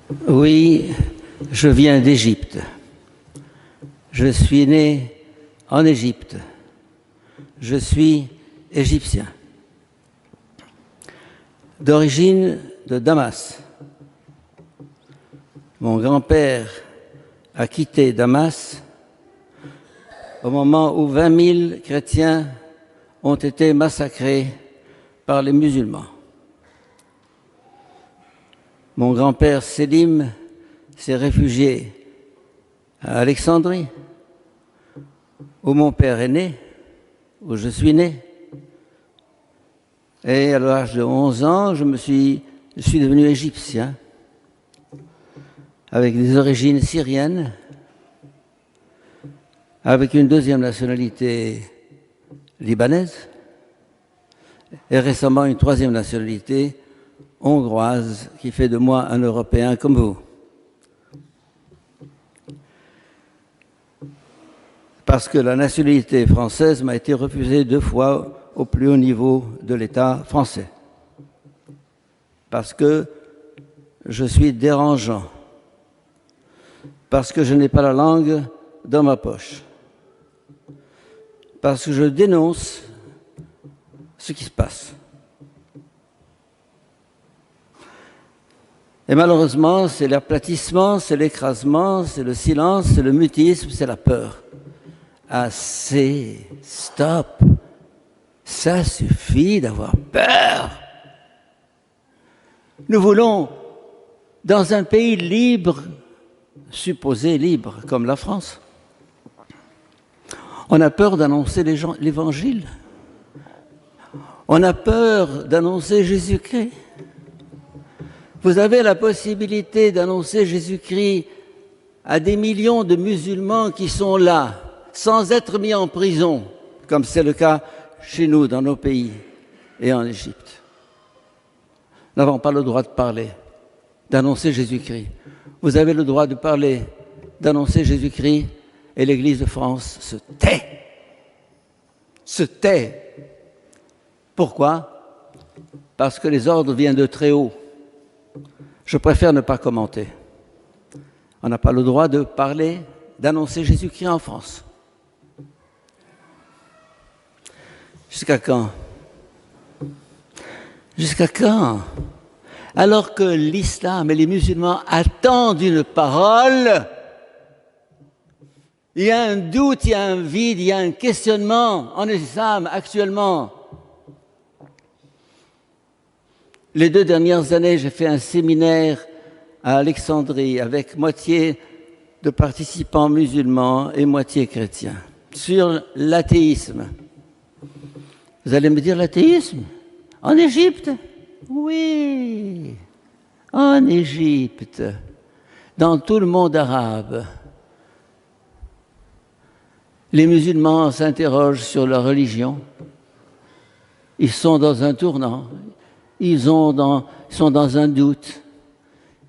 Oui, je viens d'Égypte. Je suis né en Égypte. Je suis égyptien. D'origine de Damas. Mon grand-père a quitté Damas au moment où 20 000 chrétiens ont été massacrés par les musulmans. Mon grand-père Sélim s'est réfugié à Alexandrie, où mon père est né, où je suis né. Et à l'âge de 11 ans, je suis devenu égyptien, avec des origines syriennes, avec une deuxième nationalité libanaise, et récemment une troisième nationalité hongroise, qui fait de moi un Européen comme vous. Parce que la nationalité française m'a été refusée 2 fois au plus haut niveau de l'État français. Parce que je suis dérangeant. Parce que je n'ai pas la langue dans ma poche. Parce que je dénonce ce qui se passe. Et malheureusement, c'est l'aplatissement, c'est l'écrasement, c'est le silence, c'est le mutisme, c'est la peur. Assez, stop, ça suffit d'avoir peur. Nous voulons, dans un pays libre, supposé libre, comme la France, on a peur d'annoncer l'Évangile. On a peur d'annoncer Jésus-Christ. Vous avez la possibilité d'annoncer Jésus-Christ à des millions de musulmans qui sont là, sans être mis en prison, comme c'est le cas chez nous, dans nos pays et en Égypte. Nous n'avons pas le droit de parler, d'annoncer Jésus-Christ. Vous avez le droit de parler, d'annoncer Jésus-Christ, et l'Église de France se tait. Se tait. Pourquoi? Parce que les ordres viennent de très haut. Je préfère ne pas commenter. On n'a pas le droit de parler, d'annoncer Jésus-Christ en France. Jusqu'à quand? Jusqu'à quand? Alors que l'islam et les musulmans attendent une parole, il y a un doute, il y a un vide, il y a un questionnement en islam actuellement. Les 2 dernières années, j'ai fait un séminaire à Alexandrie avec moitié de participants musulmans et moitié chrétiens sur l'athéisme. Vous allez me dire l'athéisme? En Égypte? Oui, en Égypte, dans tout le monde arabe. Les musulmans s'interrogent sur leur religion. Ils sont dans un tournant. Ils sont dans un doute,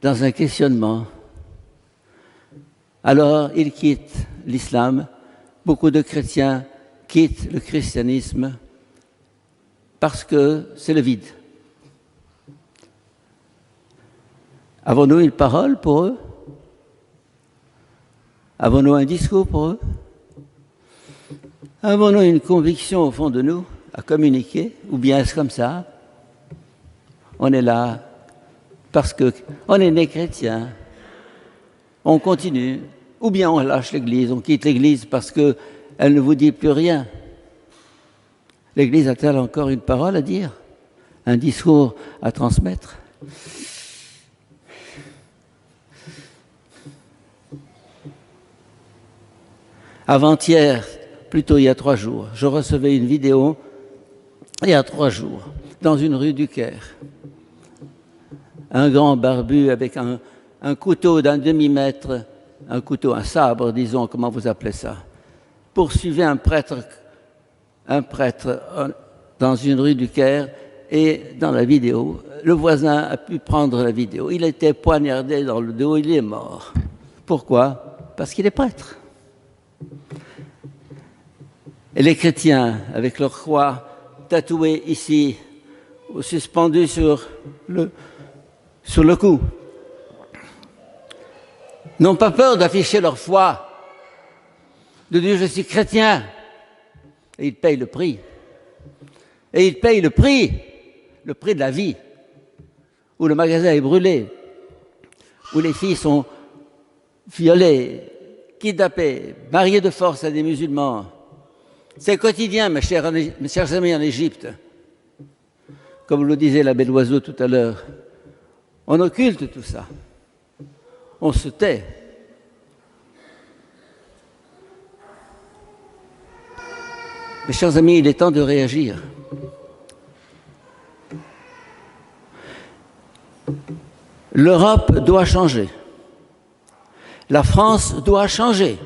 dans un questionnement. Alors, ils quittent l'islam. Beaucoup de chrétiens quittent le christianisme parce que c'est le vide. Avons-nous une parole pour eux? Avons-nous un discours pour eux? Avons-nous une conviction au fond de nous à communiquer? Ou bien est-ce comme ça? On est là parce qu'on est né chrétien, on continue, ou bien on lâche l'Église, on quitte l'Église parce qu'elle ne vous dit plus rien. L'Église a-t-elle encore une parole à dire? Un discours à transmettre? Avant-hier, plutôt il y a 3 jours, je recevais une vidéo, il y a 3 jours, dans une rue du Caire. Un grand barbu avec un couteau d'un demi-mètre, un couteau, un sabre, disons, comment vous appelez ça, poursuivait un prêtre dans une rue du Caire, et dans la vidéo, le voisin a pu prendre la vidéo. Il était poignardé dans le dos, il est mort. Pourquoi? Parce qu'il est prêtre. Et les chrétiens, avec leur croix tatouée ici, ou suspendue sur le cou, n'ont pas peur d'afficher leur foi, de dire je suis chrétien. Et ils payent le prix. Et ils payent le prix de la vie, où le magasin est brûlé, où les filles sont violées, kidnappées, mariées de force à des musulmans. C'est quotidien, mes chers amis, en Égypte. Comme le disait l'abbé Loiseau tout à l'heure, on occulte tout ça. On se tait. Mes chers amis, il est temps de réagir. L'Europe doit changer. La France doit changer.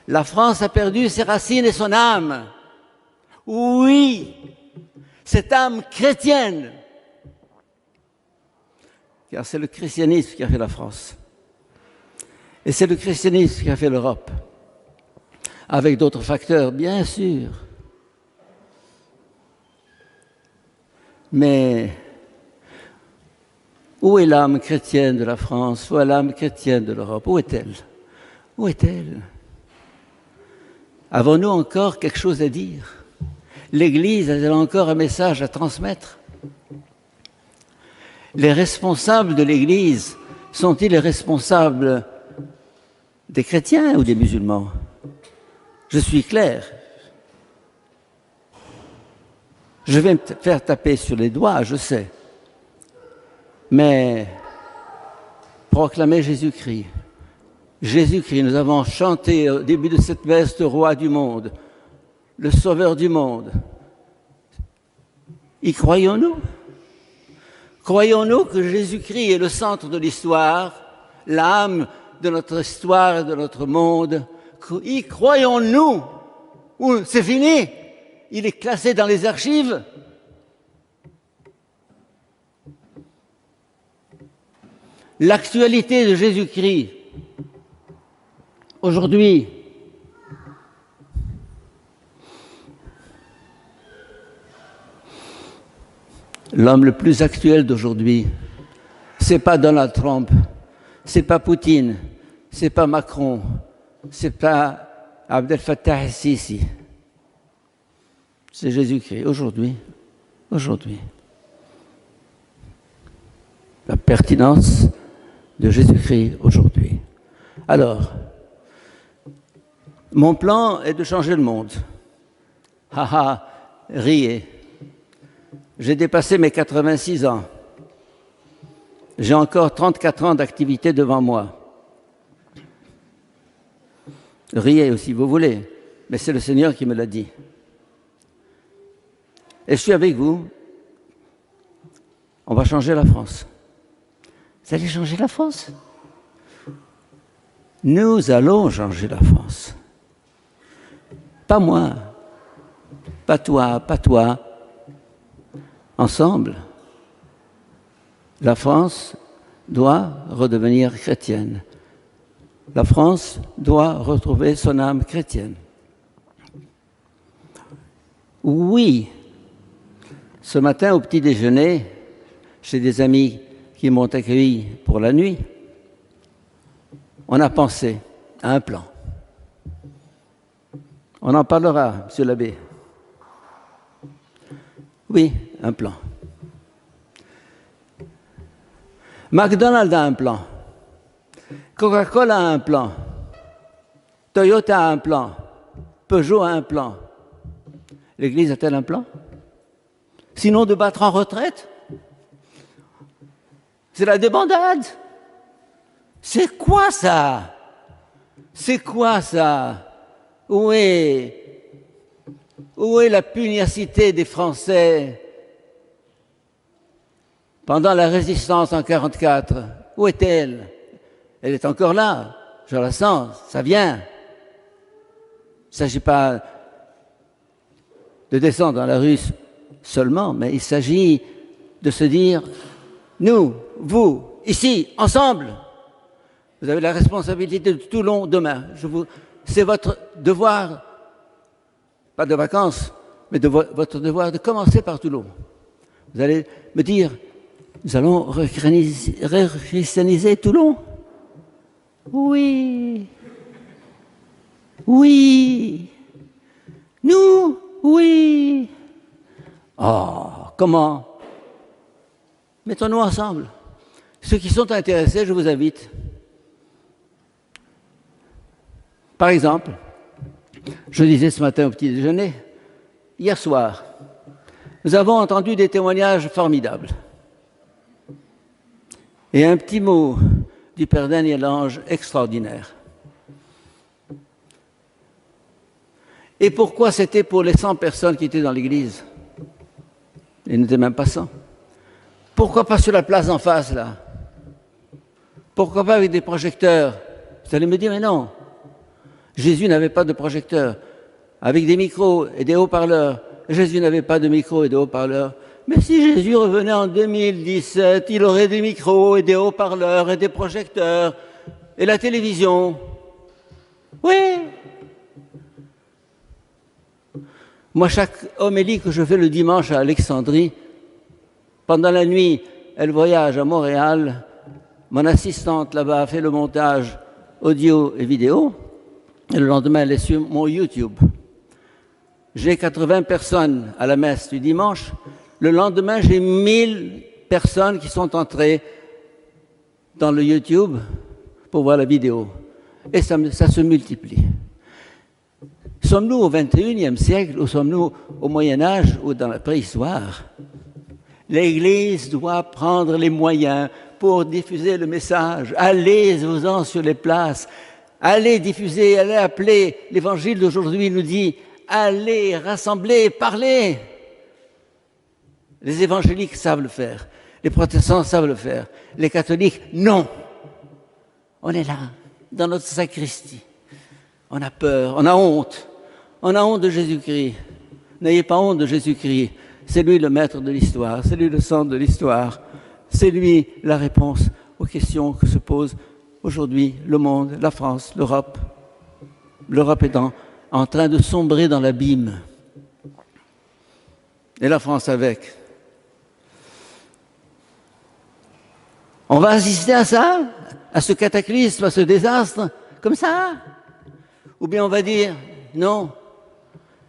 La France a perdu ses racines et son âme. Oui, cette âme chrétienne. Car c'est le christianisme qui a fait la France. Et c'est le christianisme qui a fait l'Europe. Avec d'autres facteurs, bien sûr. Mais où est l'âme chrétienne de la France? Où est l'âme chrétienne de l'Europe? Où est-elle? Où est-elle? Avons-nous encore quelque chose à dire? L'Église a-t-elle encore un message à transmettre? Les responsables de l'Église sont-ils les responsables des chrétiens ou des musulmans? Je suis clair. Je vais me faire taper sur les doigts, je sais. Mais proclamer Jésus-Christ. Jésus-Christ, nous avons chanté au début de cette messe le roi du monde, le sauveur du monde. Y croyons-nous? Croyons-nous que Jésus-Christ est le centre de l'histoire, l'âme de notre histoire et de notre monde? Y croyons-nous? Ou c'est fini? Il est classé dans les archives? L'actualité de Jésus-Christ, aujourd'hui, l'homme le plus actuel d'aujourd'hui, c'est pas Donald Trump, c'est pas Poutine, c'est pas Macron, c'est pas Abdel Fattah el-Sisi. C'est Jésus-Christ, aujourd'hui. La pertinence de Jésus-Christ aujourd'hui. Alors, mon plan est de changer le monde. Haha, riez. J'ai dépassé mes 86 ans. J'ai encore 34 ans d'activité devant moi. Riez si vous voulez, mais c'est le Seigneur qui me l'a dit. Et je suis avec vous. On va changer la France. Vous allez changer la France? Nous allons changer la France. Pas moi, pas toi. Ensemble, la France doit redevenir chrétienne. La France doit retrouver son âme chrétienne. Oui, ce matin au petit déjeuner, chez des amis qui m'ont accueilli pour la nuit, on a pensé à un plan. On en parlera, monsieur l'abbé. Oui, un plan. McDonald's a un plan. Coca-Cola a un plan. Toyota a un plan. Peugeot a un plan. L'Église a-t-elle un plan? Sinon de battre en retraite? C'est la débandade. C'est quoi ça? C'est quoi ça? Où est la pugnacité des Français pendant la résistance en 1944? Où est-elle? Elle est encore là. Je la sens. Ça vient. Il ne s'agit pas de descendre dans la rue seulement, mais il s'agit de se dire, nous, vous, ici, ensemble, vous avez la responsabilité de Toulon demain. C'est votre devoir, pas de vacances, mais votre devoir de commencer par Toulon. Vous allez me dire, nous allons rechristianiser Toulon. Oui. Oui. Nous, oui. Oh, comment? Mettons-nous ensemble. Ceux qui sont intéressés, je vous invite. Par exemple, je disais ce matin au petit déjeuner, hier soir, nous avons entendu des témoignages formidables. Et un petit mot du Père Daniel Ange extraordinaire. Et pourquoi c'était pour les 100 personnes qui étaient dans l'église? Il n'était même pas 100. Pourquoi pas sur la place en face, là? Pourquoi pas avec des projecteurs? Vous allez me dire, mais non. Jésus n'avait pas de projecteur. Avec des micros et des haut-parleurs. Jésus n'avait pas de micros et de haut-parleurs. Mais si Jésus revenait en 2017, il aurait des micros et des haut-parleurs et des projecteurs et la télévision. Oui. Moi, chaque homélie que je fais le dimanche à Alexandrie, pendant la nuit, elle voyage à Montréal. Mon assistante là-bas a fait le montage audio et vidéo. Et le lendemain, elle est sur mon YouTube. J'ai 80 personnes à la messe du dimanche. Le lendemain, j'ai 1000 personnes qui sont entrées dans le YouTube pour voir la vidéo. Et ça se multiplie. Sommes-nous au XXIe siècle ou sommes-nous au Moyen-Âge ou dans la préhistoire? L'Église doit prendre les moyens pour diffuser le message. Allez-vous-en sur les places. Allez diffuser, allez appeler. L'Évangile d'aujourd'hui nous dit, allez rassembler, parler. Les évangéliques savent le faire. Les protestants savent le faire. Les catholiques, non. On est là, dans notre sacristie. On a peur, on a honte. On a honte de Jésus-Christ. N'ayez pas honte de Jésus-Christ. C'est lui le maître de l'histoire, c'est lui le centre de l'histoire. C'est lui la réponse aux questions que se pose aujourd'hui le monde, la France, l'Europe. L'Europe est en train de sombrer dans l'abîme. Et la France avec. On va assister à ça, à ce cataclysme, à ce désastre, comme ça? Ou bien on va dire, non.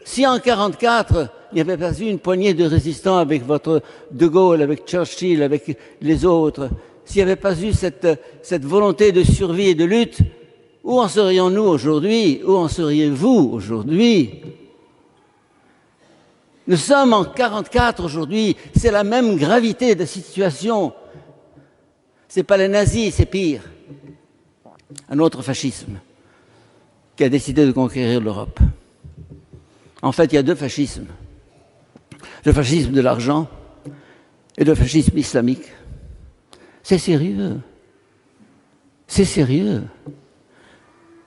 Si en 1944, il n'y avait pas eu une poignée de résistants avec votre De Gaulle, avec Churchill, avec les autres, s'il n'y avait pas eu cette volonté de survie et de lutte, où en serions-nous aujourd'hui? Où en seriez-vous aujourd'hui? Nous sommes en 1944 aujourd'hui, c'est la même gravité de situation. Ce n'est pas les nazis, c'est pire. Un autre fascisme qui a décidé de conquérir l'Europe. En fait, il y a deux fascismes. Le fascisme de l'argent et le fascisme islamique. C'est sérieux. C'est sérieux.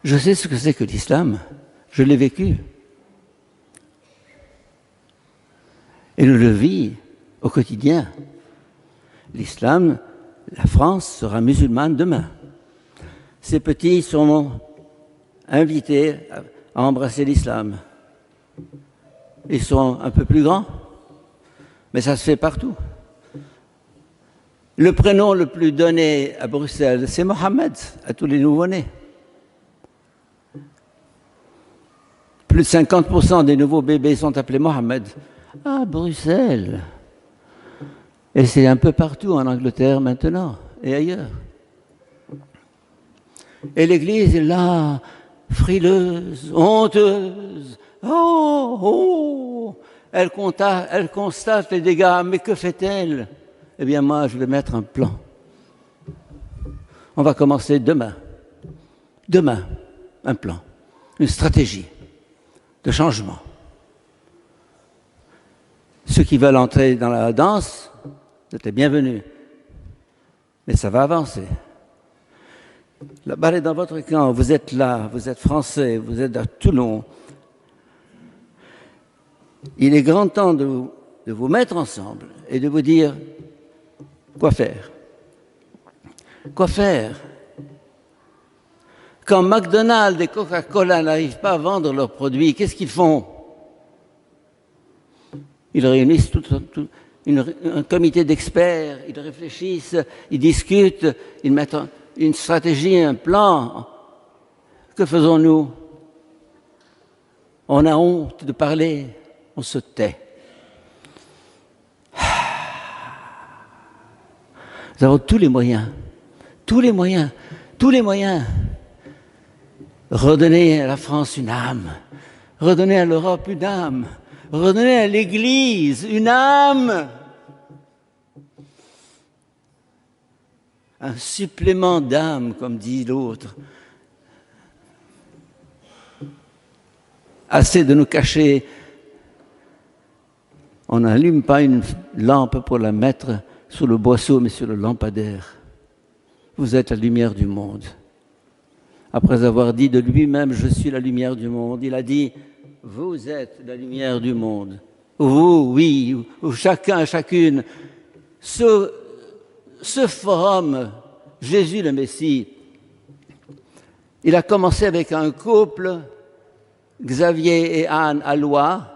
Je sais ce que c'est que l'islam. Je l'ai vécu. Et je le vis au quotidien. L'islam, la France sera musulmane demain. Ces petits sont invités à embrasser l'islam. Ils sont un peu plus grands, mais ça se fait partout. Le prénom le plus donné à Bruxelles, c'est Mohamed, à tous les nouveau-nés. Plus de 50% des nouveaux bébés sont appelés Mohamed. À Bruxelles. Et c'est un peu partout en Angleterre maintenant, et ailleurs. Et l'Église est là, frileuse, honteuse. Oh, oh, elle constate les dégâts, mais que fait-elle? Eh bien, moi, je vais mettre un plan. On va commencer demain. Demain, un plan, une stratégie de changement. Ceux qui veulent entrer dans la danse, vous êtes les bienvenus. Mais ça va avancer. La balle est dans votre camp, vous êtes là, vous êtes français, vous êtes à Toulon. Il est grand temps de vous mettre ensemble et de vous dire quoi faire. Quoi faire? Quand McDonald's et Coca-Cola n'arrivent pas à vendre leurs produits, qu'est-ce qu'ils font? Ils réunissent un comité d'experts, ils réfléchissent, ils discutent, ils mettent une stratégie, un plan. Que faisons-nous? On a honte de parler, on se tait. Nous avons tous les moyens, tous les moyens, tous les moyens. Redonner à la France une âme, redonner à l'Europe une âme, redonner à l'Église une âme. Un supplément d'âme, comme dit l'autre. Assez de nous cacher. On n'allume pas une lampe pour la mettre sous le boisseau, mais sur le lampadaire. Vous êtes la lumière du monde. Après avoir dit de lui-même, je suis la lumière du monde, il a dit, vous êtes la lumière du monde. Vous, oui, ou chacun, chacune. Ce forum, Jésus le Messie, il a commencé avec un couple, Xavier et Anne à Lois.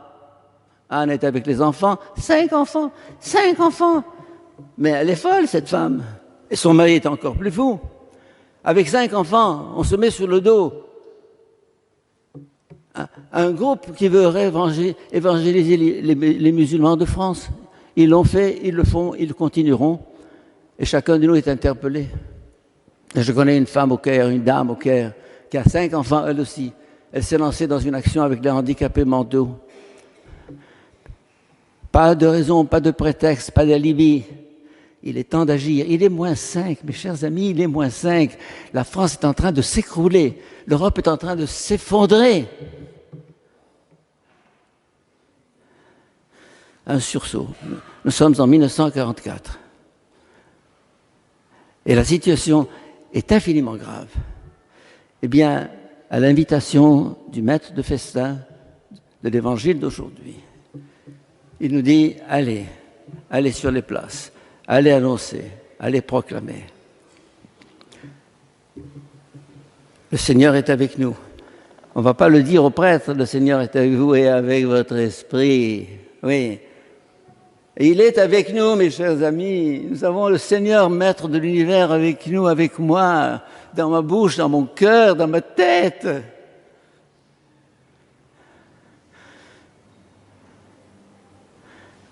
Anne est avec les enfants. 5 enfants, 5 enfants. Mais elle est folle, cette femme. Et son mari est encore plus fou. Avec 5 enfants, on se met sur le dos. Un groupe qui veut évangéliser les musulmans de France. Ils l'ont fait, ils le font, ils continueront. Et chacun de nous est interpellé. Et je connais une femme au Caire, une dame au Caire, qui a 5 enfants, elle aussi. Elle s'est lancée dans une action avec les handicapés mentaux. Pas de raison, pas de prétexte, pas d'alibi. Il est temps d'agir. Il est -5, mes chers amis, il est -5. La France est en train de s'écrouler. L'Europe est en train de s'effondrer. Un sursaut. Nous sommes en 1944. Et la situation est infiniment grave. Eh bien, à l'invitation du maître de festin de l'Évangile d'aujourd'hui, il nous dit, allez sur les places, allez annoncer, allez proclamer. Le Seigneur est avec nous. On ne va pas le dire aux prêtres, le Seigneur est avec vous et avec votre esprit. Oui. Et il est avec nous, mes chers amis. Nous avons le Seigneur, maître de l'univers, avec nous, avec moi, dans ma bouche, dans mon cœur, dans ma tête.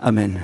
Amen.